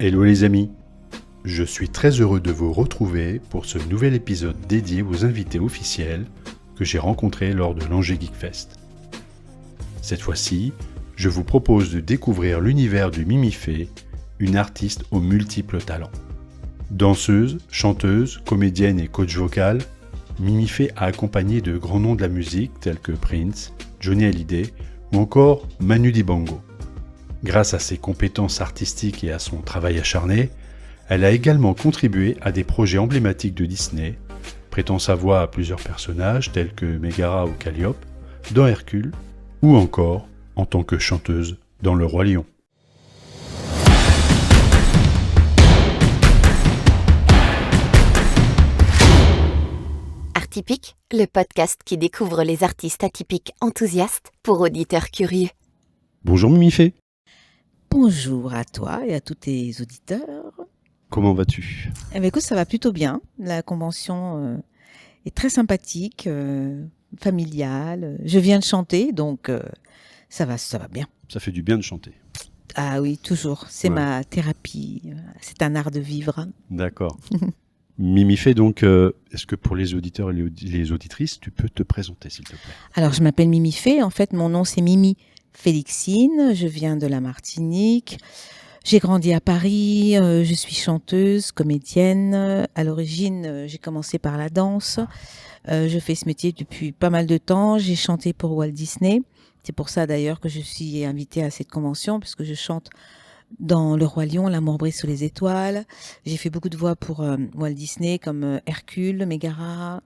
Hello les amis, je suis très heureux de vous retrouver pour ce nouvel épisode dédié aux invités officiels que j'ai rencontrés lors de l'Angers Geek Fest. Cette fois-ci, je vous propose de découvrir l'univers du Mimifé, une artiste aux multiples talents. Danseuse, chanteuse, comédienne et coach vocal, Mimifé a accompagné de grands noms de la musique tels que Prince, Johnny Hallyday ou encore Manu Dibango. Grâce à ses compétences artistiques et à son travail acharné, elle a également contribué à des projets emblématiques de Disney, prêtant sa voix à plusieurs personnages tels que Megara ou Calliope, dans Hercule, ou encore en tant que chanteuse dans Le Roi Lion. Artypique, le podcast qui découvre les artistes atypiques enthousiastes pour auditeurs curieux. Bonjour Mimifé. Bonjour à toi et à tous tes auditeurs. Comment vas-tu ? Eh bien, écoute, ça va plutôt bien. La convention est très sympathique, familiale. Je viens de chanter, donc ça va bien. Ça fait du bien de chanter. Ah oui, toujours. C'est ma thérapie. C'est un art de vivre. D'accord. Mimifé, donc, est-ce que pour les auditeurs et les auditrices, tu peux te présenter, s'il te plaît ? Alors, je m'appelle Mimifé. En fait, mon nom, c'est Mimi Félixine. Je viens de la Martinique. J'ai grandi à Paris. Je suis chanteuse, comédienne. À l'origine, j'ai commencé par la danse. Je fais ce métier depuis pas mal de temps. J'ai chanté pour Walt Disney. C'est pour ça, d'ailleurs, que je suis invitée à cette convention, parce que je chante dans Le Roi Lion, L'amour brille sous les étoiles. J'ai fait beaucoup de voix pour Walt Disney, comme Hercule, Megara,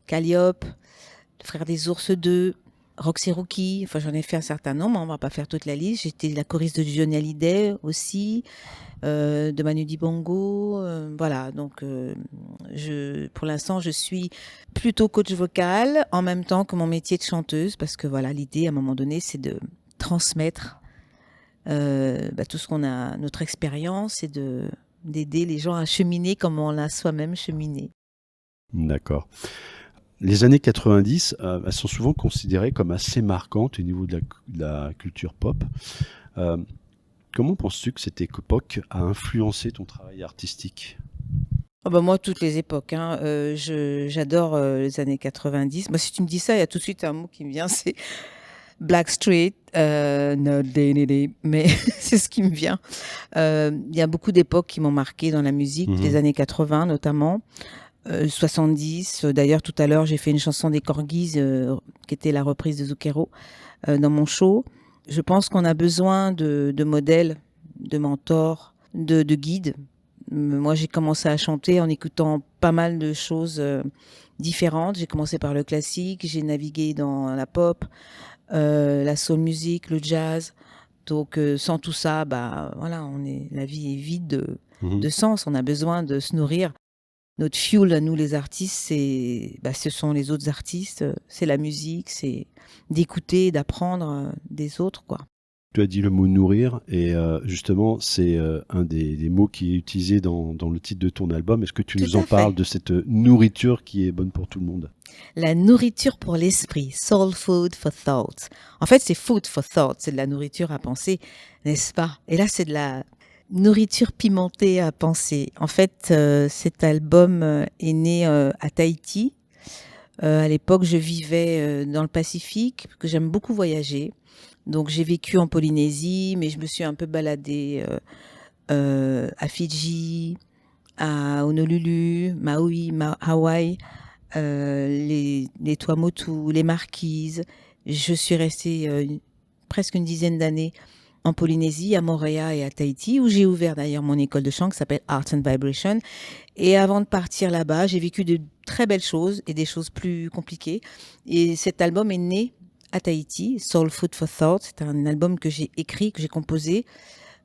Calliope, Le Frère des Ours 2, Roxy Rookie. Enfin, j'en ai fait un certain nombre, on va pas faire toute la liste. J'étais la choriste de Johnny Hallyday aussi, de Manu Dibango. Voilà, donc pour l'instant, je suis plutôt coach vocal, en même temps que mon métier de chanteuse, parce que voilà, l'idée, à un moment donné, c'est de transmettre tout ce qu'on a, notre expérience, et d'aider les gens à cheminer comme on l'a soi-même cheminé. D'accord. Les années 90, elles sont souvent considérées comme assez marquantes au niveau de la culture pop. Comment penses-tu que cette époque a influencé ton travail artistique ? Moi, toutes les époques. J'adore les années 90. Moi, si tu me dis ça, il y a tout de suite un mot qui me vient, c'est Blackstreet, no day, day, day, mais c'est ce qui me vient. Il y a beaucoup d'époques qui m'ont marqué dans la musique, les années 80 notamment, 70. D'ailleurs, tout à l'heure, j'ai fait une chanson des Corgis, qui était la reprise de Zucchero, dans mon show. Je pense qu'on a besoin de modèles, de mentors, de guides. Moi, j'ai commencé à chanter en écoutant pas mal de choses différentes. J'ai commencé par le classique, j'ai navigué dans la pop, la soul music, le jazz. Donc, sans tout ça, voilà, la vie est vide de sens. On a besoin de se nourrir. Notre fuel à nous, les artistes, ce sont les autres artistes. C'est la musique, c'est d'écouter, d'apprendre des autres, quoi. Tu as dit le mot nourrir et justement c'est un des mots qui est utilisé dans le titre de ton album. Est-ce que tu nous en parles de cette nourriture qui est bonne pour tout le monde ? La nourriture pour l'esprit, soul food for thought. En fait, c'est food for thought, c'est de la nourriture à penser, n'est-ce pas ? Et là, c'est de la nourriture pimentée à penser. En fait, cet album est né à Tahiti. À l'époque, je vivais dans le Pacifique, parce que j'aime beaucoup voyager. Donc, j'ai vécu en Polynésie, mais je me suis un peu baladée à Fidji, à Honolulu, Maui, Hawaï, les Tuamotu, les Marquises. Je suis restée presque une dizaine d'années en Polynésie, à Moorea et à Tahiti, où j'ai ouvert d'ailleurs mon école de chant qui s'appelle Art and Vibration. Et avant de partir là-bas, j'ai vécu de très belles choses et des choses plus compliquées. Et cet album est né à Tahiti, Soul Food for Thought. C'est un album que j'ai écrit, que j'ai composé.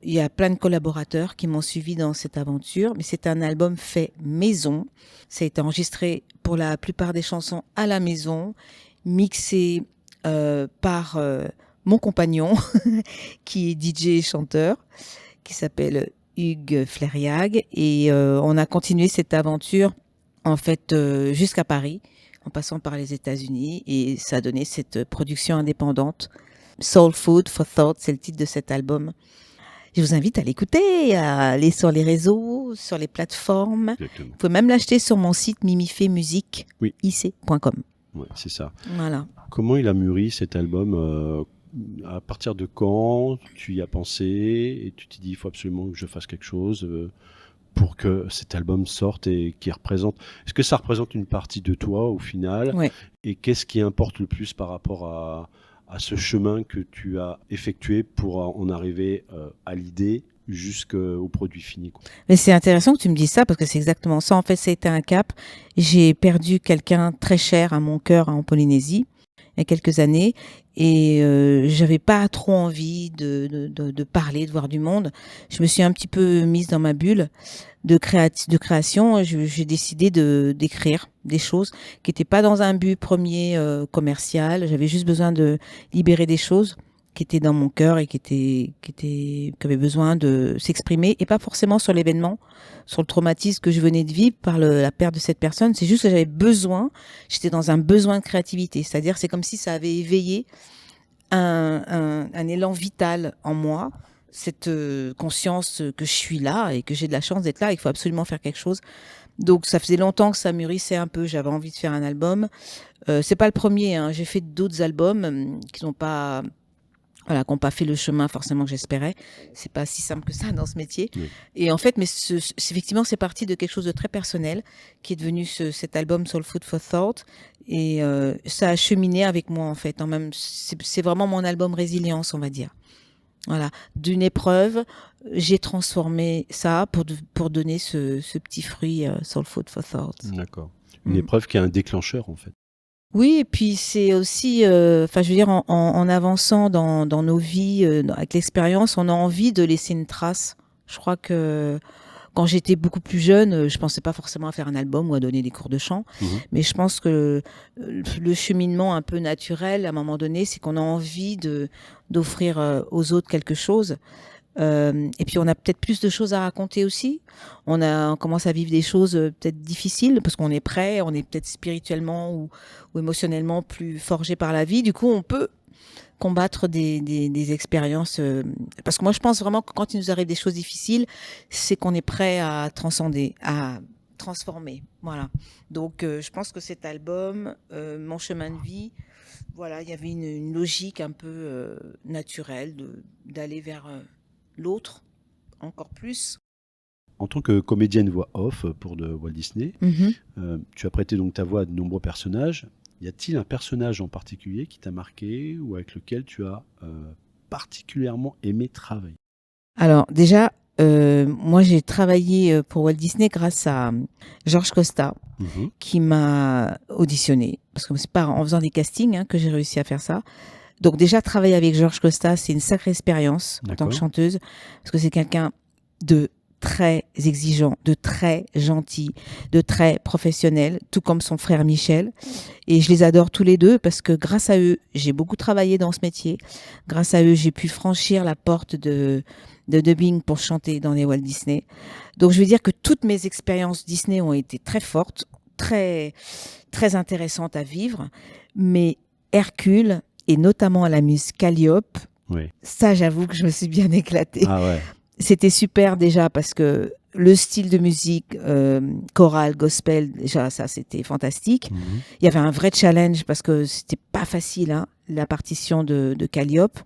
Il y a plein de collaborateurs qui m'ont suivi dans cette aventure, mais c'est un album fait maison. Ça a été enregistré pour la plupart des chansons à la maison, mixé par mon compagnon, qui est DJ et chanteur, qui s'appelle Hugues Fleriag. Et on a continué cette aventure, en fait, jusqu'à Paris, en passant par les États-Unis. Et ça a donné cette production indépendante. Soul Food for Thought, c'est le titre de cet album. Je vous invite à l'écouter, à aller sur les réseaux, sur les plateformes. Exactement. Vous pouvez même l'acheter sur mon site mimifemusic, Oui. ic.com. Ouais, c'est ça. Voilà. Comment il a mûri cet album à partir de quand tu y as pensé et tu t'es dit il faut absolument que je fasse quelque chose pour que cet album sorte et qu'il représente. Est-ce que ça représente une partie de toi au final? Ouais. Et qu'est-ce qui importe le plus par rapport à ce chemin que tu as effectué pour en arriver à l'idée jusqu'au produit fini, quoi. Mais c'est intéressant que tu me dises ça parce que c'est exactement ça. En fait, ça a été un cap. J'ai perdu quelqu'un très cher à mon cœur en Polynésie il y a quelques années et j'avais pas trop envie de parler, de voir du monde. Je me suis un petit peu mise dans ma bulle de création. J'ai décidé d'écrire des choses qui n'étaient pas dans un but premier commercial. J'avais juste besoin de libérer des choses qui étaient dans mon cœur et qui avaient besoin de s'exprimer et pas forcément sur l'événement, sur le traumatisme que je venais de vivre par la perte de cette personne. C'est juste que j'étais dans un besoin de créativité. C'est-à-dire, c'est comme si ça avait éveillé un élan vital en moi, cette conscience que je suis là et que j'ai de la chance d'être là et qu'il faut absolument faire quelque chose. Donc, ça faisait longtemps que ça mûrissait un peu. J'avais envie de faire un album. C'est pas le premier, hein. J'ai fait d'autres albums qui n'ont pas fait le chemin forcément que j'espérais. C'est pas si simple que ça dans ce métier. Oui. Et en fait, mais effectivement, c'est parti de quelque chose de très personnel qui est devenu cet album Soul Food for Thought. Et ça a cheminé avec moi en fait. C'est vraiment mon album résilience, on va dire. Voilà, d'une épreuve, j'ai transformé ça pour donner ce petit fruit Soul Food for Thought. D'accord. Une épreuve qui est un déclencheur en fait. Oui, et puis c'est aussi, je veux dire, en avançant dans nos vies, avec l'expérience, on a envie de laisser une trace. Je crois que quand j'étais beaucoup plus jeune, je pensais pas forcément à faire un album ou à donner des cours de chant, mais je pense que le cheminement un peu naturel, à un moment donné, c'est qu'on a envie d'offrir aux autres quelque chose. Et puis on a peut-être plus de choses à raconter aussi. On commence à vivre des choses peut-être difficiles parce qu'on est prêt, on est peut-être spirituellement ou émotionnellement plus forgé par la vie. Du coup, on peut combattre des expériences. Parce que moi, je pense vraiment que quand il nous arrive des choses difficiles, c'est qu'on est prêt à transcender, à transformer. Voilà. Donc, je pense que cet album, Mon chemin de vie, voilà, il y avait une logique un peu naturelle d'aller vers l'autre encore plus. En tant que comédienne voix off pour de Walt Disney, tu as prêté donc ta voix à de nombreux personnages. Y a-t-il un personnage en particulier qui t'a marqué ou avec lequel tu as particulièrement aimé travailler? Alors déjà, moi j'ai travaillé pour Walt Disney grâce à Georges Costa qui m'a auditionné. Parce que c'est pas en faisant des castings que j'ai réussi à faire ça. Donc déjà, travailler avec Georges Costa, c'est une sacrée expérience en tant que chanteuse, parce que c'est quelqu'un de très exigeant, de très gentil, de très professionnel, tout comme son frère Michel. Et je les adore tous les deux parce que grâce à eux, j'ai beaucoup travaillé dans ce métier. Grâce à eux, j'ai pu franchir la porte de dubbing pour chanter dans les Walt Disney. Donc je veux dire que toutes mes expériences Disney ont été très fortes, très, très intéressantes à vivre. Mais Hercule, et notamment à la muse Calliope, ça j'avoue que je me suis bien éclatée. Ah ouais. C'était super déjà parce que le style de musique chorale, gospel, déjà ça c'était fantastique. Il y avait un vrai challenge parce que c'était pas facile, la partition de Calliope.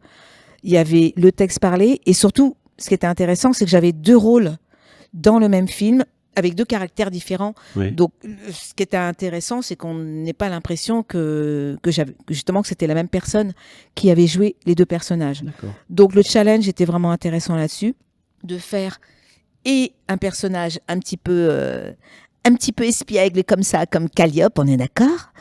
Il y avait le texte parlé et surtout, ce qui était intéressant, c'est que j'avais 2 rôles dans le même film avec 2 caractères différents. Donc, ce qui était intéressant, c'est qu'on n'ait pas l'impression que c'était la même personne qui avait joué les 2 personnages. Donc, le challenge était vraiment intéressant là-dessus, de faire et un personnage un petit peu espiègle comme ça, comme Calliope, on est d'accord,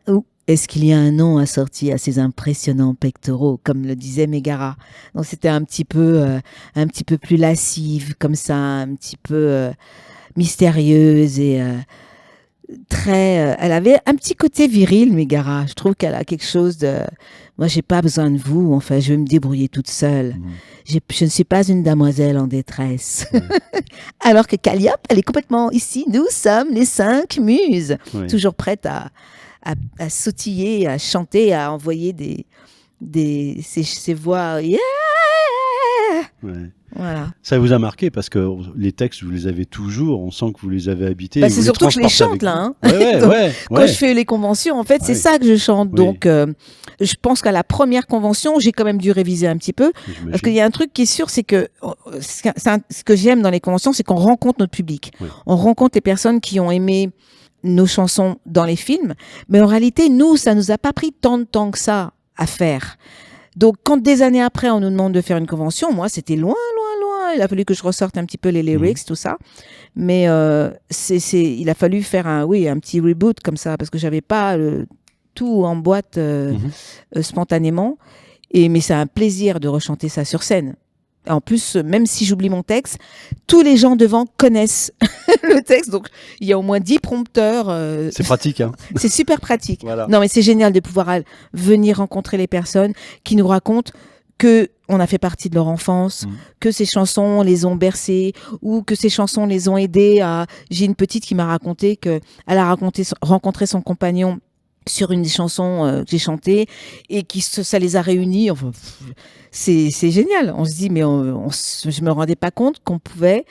ou est-ce qu'il y a un nom assorti à ces impressionnants pectoraux, comme le disait Mégara? Donc, c'était un petit peu plus lascive, comme ça, un petit peu mystérieuse et elle avait un petit côté viril, Mégara. Je trouve qu'elle a quelque chose de... Moi, j'ai pas besoin de vous. Enfin, je vais me débrouiller toute seule. Je ne suis pas une damoiselle en détresse. Alors que Calliope, elle est complètement ici. Nous sommes les 5 muses. Toujours prêtes à sautiller, à chanter, à envoyer ces voix. Yeah! Ouais. Voilà. Ça vous a marqué parce que les textes, vous les avez toujours, on sent que vous les avez habités. Bah, et c'est vous les surtout que je les transportez chante là. Hein. avec vous. Ouais, Donc, ouais, quand ouais. je fais les conventions, en fait, c'est Oui. ça que je chante. Oui. Donc, je pense qu'à la première convention, j'ai quand même dû réviser un petit peu. J'imagine. Parce qu'il y a un truc qui est sûr, c'est que ce que j'aime dans les conventions, c'est qu'on rencontre notre public. Oui. On rencontre les personnes qui ont aimé nos chansons dans les films. Mais en réalité, nous, ça nous a pas pris tant de temps que ça à faire. Donc, quand des années après, on nous demande de faire une convention, moi, c'était loin. Il a fallu que je ressorte un petit peu les lyrics, tout ça. Mais il a fallu faire un petit reboot comme ça, parce que j'avais pas tout en boîte spontanément. Mais c'est un plaisir de rechanter ça sur scène. En plus, même si j'oublie mon texte, tous les gens devant connaissent le texte. Donc, il y a au moins 10 prompteurs. C'est pratique, hein. C'est super pratique. Voilà. Non, mais c'est génial de pouvoir venir rencontrer les personnes qui nous racontent que on a fait partie de leur enfance, que ces chansons les ont bercés ou que ces chansons les ont aidés à... J'ai une petite qui m'a raconté qu'elle a rencontré son compagnon sur une des chansons que j'ai chantées et ça les a réunis. Enfin, c'est génial. On se dit, mais je me rendais pas compte qu'on pouvait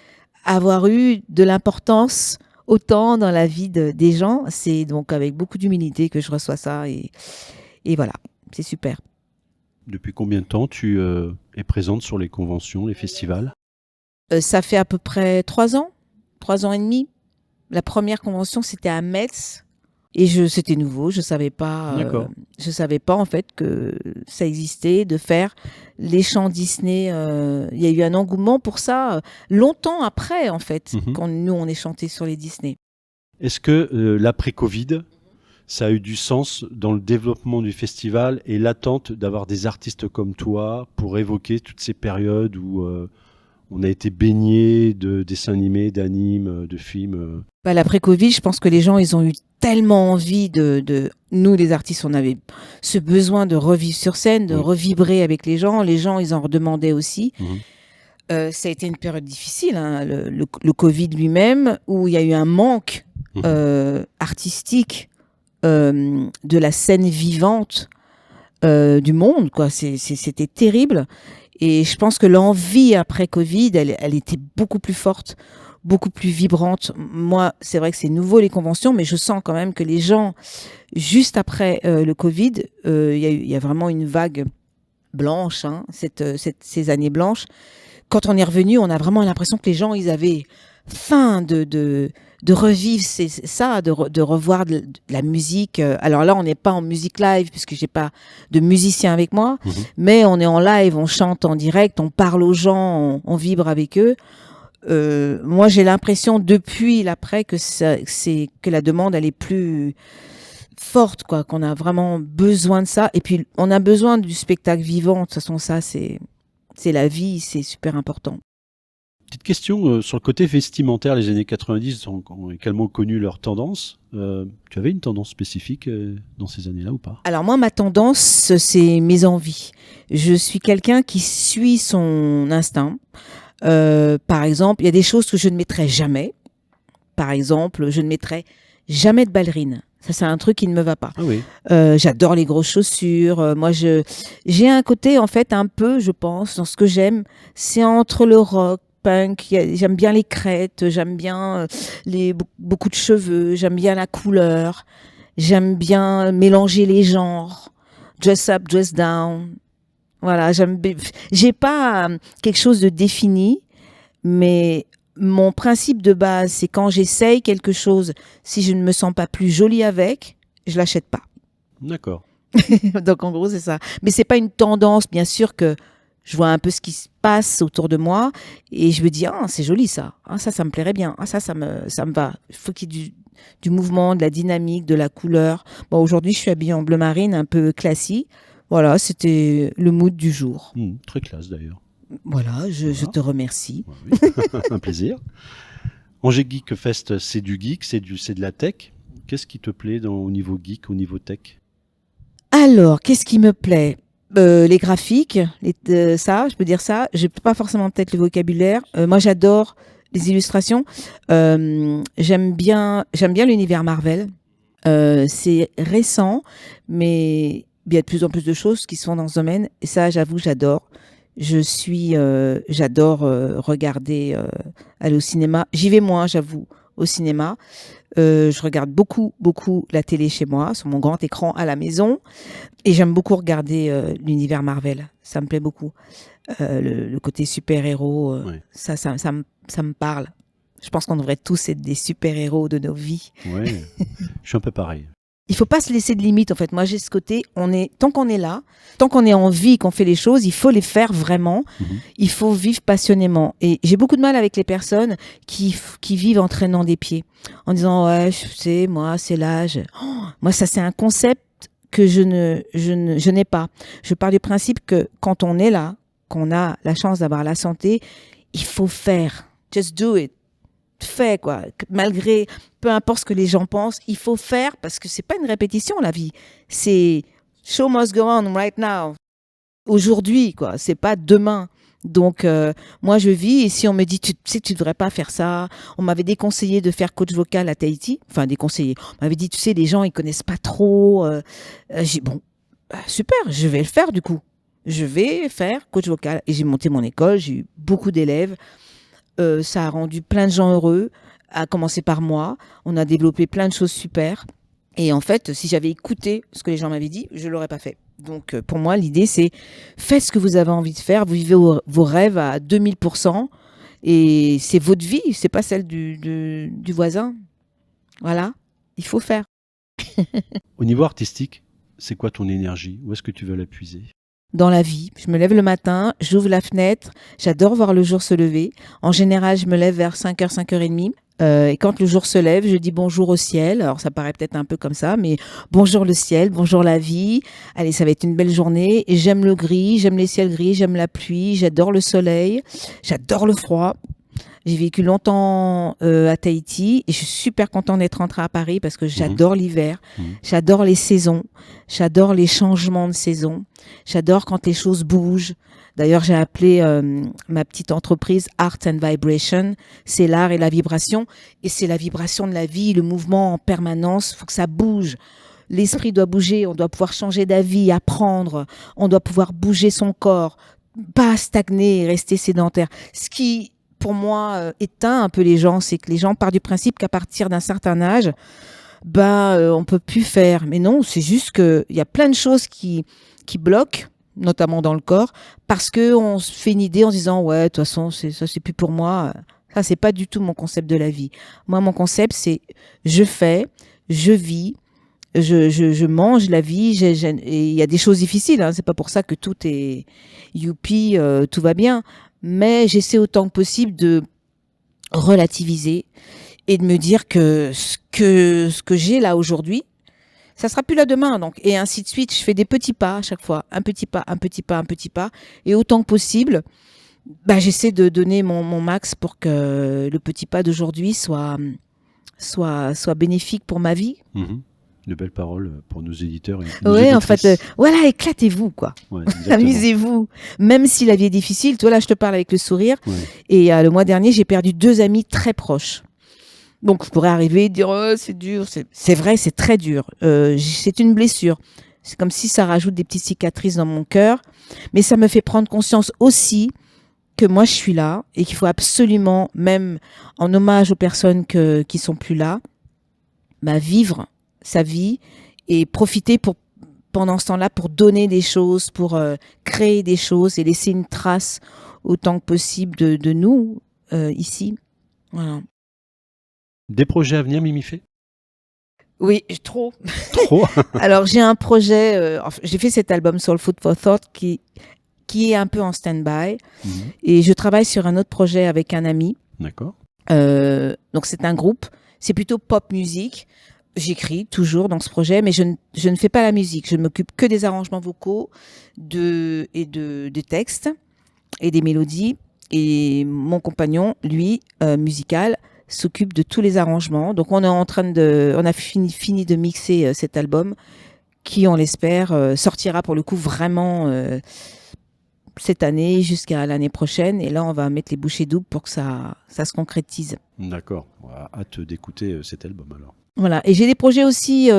avoir eu de l'importance autant dans la vie des gens. C'est donc avec beaucoup d'humilité que je reçois ça et voilà, c'est super. Depuis combien de temps tu es présente sur les conventions, les festivals ? Ça fait à peu près 3 ans et demi. La première convention, c'était à Metz. Et c'était nouveau, je savais pas en fait que ça existait de faire les chants Disney. Il y a eu un engouement pour ça longtemps après en fait, quand nous on est chanté sur les Disney. Est-ce que l'après-Covid, ça a eu du sens dans le développement du festival et l'attente d'avoir des artistes comme toi pour évoquer toutes ces périodes où on a été baigné de dessins animés, d'animes, de films L'après-Covid, je pense que les gens, ils ont eu tellement envie nous, les artistes, on avait ce besoin de revivre sur scène, de revibrer avec les gens. Les gens, ils en redemandaient aussi. Ça a été une période difficile, hein, le Covid lui-même, où il y a eu un manque artistique de la scène vivante du monde, quoi. C'était terrible. Et je pense que l'envie après Covid, elle était beaucoup plus forte, beaucoup plus vibrante. Moi, c'est vrai que c'est nouveau les conventions, mais je sens quand même que les gens, juste après le Covid, il y a vraiment une vague blanche, hein, ces années blanches. Quand on est revenu, on a vraiment l'impression que les gens, ils avaient faim de revivre ça, de revoir de la musique. Alors là, on n'est pas en musique live puisque j'ai pas de musicien avec moi, mais on est en live, on chante en direct, on parle aux gens, on vibre avec eux. Moi, j'ai l'impression depuis l'après que la demande elle est plus forte, quoi, qu'on a vraiment besoin de ça. Et puis, on a besoin du spectacle vivant. De toute façon, ça, c'est la vie, c'est super important. Petite question sur le côté vestimentaire, les années 90 ont également connu leur tendance. Tu avais une tendance spécifique dans ces années-là ou pas ? Alors moi, ma tendance, c'est mes envies. Je suis quelqu'un qui suit son instinct. Par exemple, il y a des choses que je ne mettrai jamais. Par exemple, je ne mettrai jamais de ballerine. Ça, c'est un truc qui ne me va pas. Ah oui. J'adore les grosses chaussures. Moi, j'ai un côté, en fait, un peu, je pense, dans ce que j'aime, c'est entre le rock, punk, j'aime bien les crêtes, j'aime bien beaucoup de cheveux, j'aime bien la couleur, j'aime bien mélanger les genres, dress up, dress down. Voilà, j'ai pas quelque chose de défini, mais mon principe de base, c'est quand j'essaye quelque chose, si je ne me sens pas plus jolie avec, je l'achète pas. D'accord. Donc en gros, c'est ça. Mais c'est pas une tendance, bien sûr que je vois un peu ce qui se passe autour de moi et je me dis c'est joli ça. Ça me plairait bien. Ça me va. Il faut qu'il y ait du mouvement, de la dynamique, de la couleur. Bon, aujourd'hui, je suis habillée en bleu marine, un peu classique. Voilà, c'était le mood du jour. Très classe d'ailleurs. Voilà, je te remercie. Oui. Un plaisir. Angers Geek Fest, c'est du geek, c'est de la tech. Qu'est-ce qui te plaît au niveau geek, au niveau tech ? Alors, qu'est-ce qui me plaît ? Les graphiques, ça, je peux dire ça. Je peux pas forcément peut-être le vocabulaire. Moi, j'adore les illustrations. J'aime bien l'univers Marvel. C'est récent, mais il y a de plus en plus de choses qui se font dans ce domaine. Et ça, j'avoue, j'adore. J'adore regarder, aller au cinéma. J'y vais moins, j'avoue, au cinéma. Je regarde beaucoup, beaucoup la télé chez moi, sur mon grand écran à la maison. Et j'aime beaucoup regarder l'univers Marvel. Ça me plaît beaucoup. Le côté super-héros, ça me parle. Je pense qu'on devrait tous être des super-héros de nos vies. Ouais, je suis un peu pareil. Il faut pas se laisser de limites, en fait. Moi, j'ai ce côté, tant qu'on est là, tant qu'on est en vie, qu'on fait les choses, il faut les faire vraiment. Il faut vivre passionnément. Et j'ai beaucoup de mal avec les personnes qui vivent en traînant des pieds, en disant, ouais, je sais, moi, c'est l'âge. Oh, moi, ça, c'est un concept que je n'ai pas. Je pars du principe que quand on est là, qu'on a la chance d'avoir la santé, il faut faire. Just do it. Fait quoi, malgré peu importe ce que les gens pensent, il faut faire parce que c'est pas une répétition la vie, c'est show must go on right now, aujourd'hui quoi, c'est pas demain. Donc moi je vis et si on me dit tu sais tu devrais pas faire ça, on m'avait déconseillé de faire coach vocal à Tahiti, enfin déconseillé, on m'avait dit tu sais les gens ils connaissent pas trop, j'ai bon super, je vais le faire du coup, je vais faire coach vocal et j'ai monté mon école, j'ai eu beaucoup d'élèves. Ça a rendu plein de gens heureux, à commencer par moi. On a développé plein de choses super. Et en fait, si j'avais écouté ce que les gens m'avaient dit, je l'aurais pas fait. Donc, pour moi, l'idée, c'est faites ce que vous avez envie de faire. Vous vivez vos rêves à 2000%. Et c'est votre vie, c'est pas celle du voisin. Voilà, il faut faire. Au niveau artistique, c'est quoi ton énergie? Où est-ce que tu veux la puiser? Dans la vie, je me lève le matin, j'ouvre la fenêtre, j'adore voir le jour se lever. En général, je me lève vers 5h, 5h30. Et quand le jour se lève, je dis bonjour au ciel. Alors ça paraît peut-être un peu comme ça, mais bonjour le ciel, bonjour la vie. Allez, ça va être une belle journée. Et j'aime le gris, j'aime les ciels gris, j'aime la pluie, j'adore le soleil, j'adore le froid. J'ai vécu longtemps à Tahiti et je suis super contente d'être rentrée à Paris parce que j'adore l'hiver, j'adore les saisons, j'adore les changements de saison, j'adore quand les choses bougent. D'ailleurs, j'ai appelé ma petite entreprise Art and Vibration. C'est l'art et la vibration et c'est la vibration de la vie, le mouvement en permanence. Il faut que ça bouge. L'esprit doit bouger, on doit pouvoir changer d'avis, apprendre, on doit pouvoir bouger son corps, pas stagner et rester sédentaire. Ce qui pour moi, éteint un peu les gens, c'est que les gens partent du principe qu'à partir d'un certain âge, on peut plus faire. Mais non, c'est juste qu'il y a plein de choses qui bloquent, notamment dans le corps, parce qu'on se fait une idée en se disant, ouais, de toute façon, ça c'est plus pour moi. Ça, c'est pas du tout mon concept de la vie. Moi, mon concept, c'est je fais, je vis, je mange la vie, et il y a des choses difficiles, hein, c'est pas pour ça que tout est youpi, tout va bien. Mais j'essaie autant que possible de relativiser et de me dire que ce que j'ai là aujourd'hui, ça sera plus là demain. Donc, et ainsi de suite, je fais des petits pas à chaque fois. Un petit pas, un petit pas, un petit pas. Et autant que possible, j'essaie de donner mon max pour que le petit pas d'aujourd'hui soit bénéfique pour ma vie. De belles paroles pour nos éditeurs et nos éditrices. En fait, voilà, éclatez-vous, quoi. Ouais, amusez-vous. Même si la vie est difficile, toi là, je te parle avec le sourire. Ouais. Et le mois dernier, j'ai perdu 2 amis très proches. Donc, je pourrais arriver et dire, oh, c'est dur. C'est vrai, c'est très dur. C'est une blessure. C'est comme si ça rajoute des petites cicatrices dans mon cœur. Mais ça me fait prendre conscience aussi que moi, je suis là et qu'il faut absolument, même en hommage aux personnes qui sont plus là, vivre sa vie et profiter pendant ce temps-là pour donner des choses, pour créer des choses et laisser une trace autant que possible de nous ici. Voilà. Des projets à venir, Mimifé? Oui, trop. Trop. Alors j'ai un projet, j'ai fait cet album Soul Food for Thought qui est un peu en stand-by et je travaille sur un autre projet avec un ami. D'accord. Donc c'est un groupe, c'est plutôt pop musique. J'écris toujours dans ce projet, mais je ne fais pas la musique. Je ne m'occupe que des arrangements vocaux, des textes et des mélodies. Et mon compagnon, lui, musical, s'occupe de tous les arrangements. Donc on a fini de mixer cet album qui, on l'espère, sortira pour le coup vraiment cette année jusqu'à l'année prochaine. Et là, on va mettre les bouchées doubles pour que ça se concrétise. D'accord. Hâte d'écouter cet album alors. Voilà. Et j'ai des projets aussi,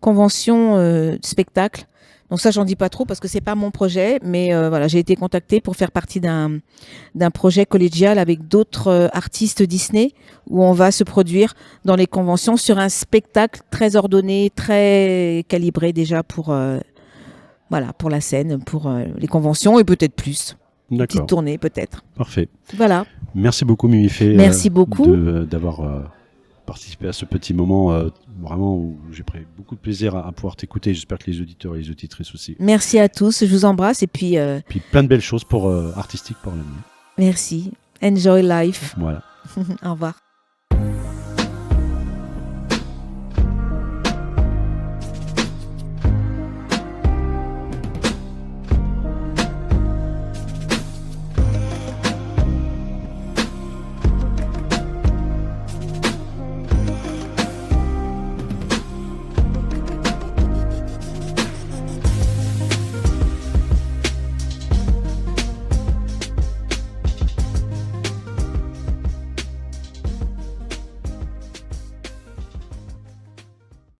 conventions, spectacles, Donc ça, j'en dis pas trop parce que c'est pas mon projet, mais voilà, j'ai été contactée pour faire partie d'un projet collégial avec d'autres artistes Disney où on va se produire dans les conventions sur un spectacle très ordonné, très calibré déjà pour voilà, pour la scène, pour les conventions et peut-être plus. Une petite D'accord, tournée peut-être. parfait. Voilà. Merci beaucoup Mimifé Merci beaucoup. d'avoir participé à ce petit moment vraiment où j'ai pris beaucoup de plaisir à pouvoir t'écouter. J'espère que les auditeurs et les auditrices aussi. Merci à tous, je vous embrasse et puis Puis plein de belles choses pour artistiques pour l'avenir. merci. Enjoy life. Voilà. Au revoir.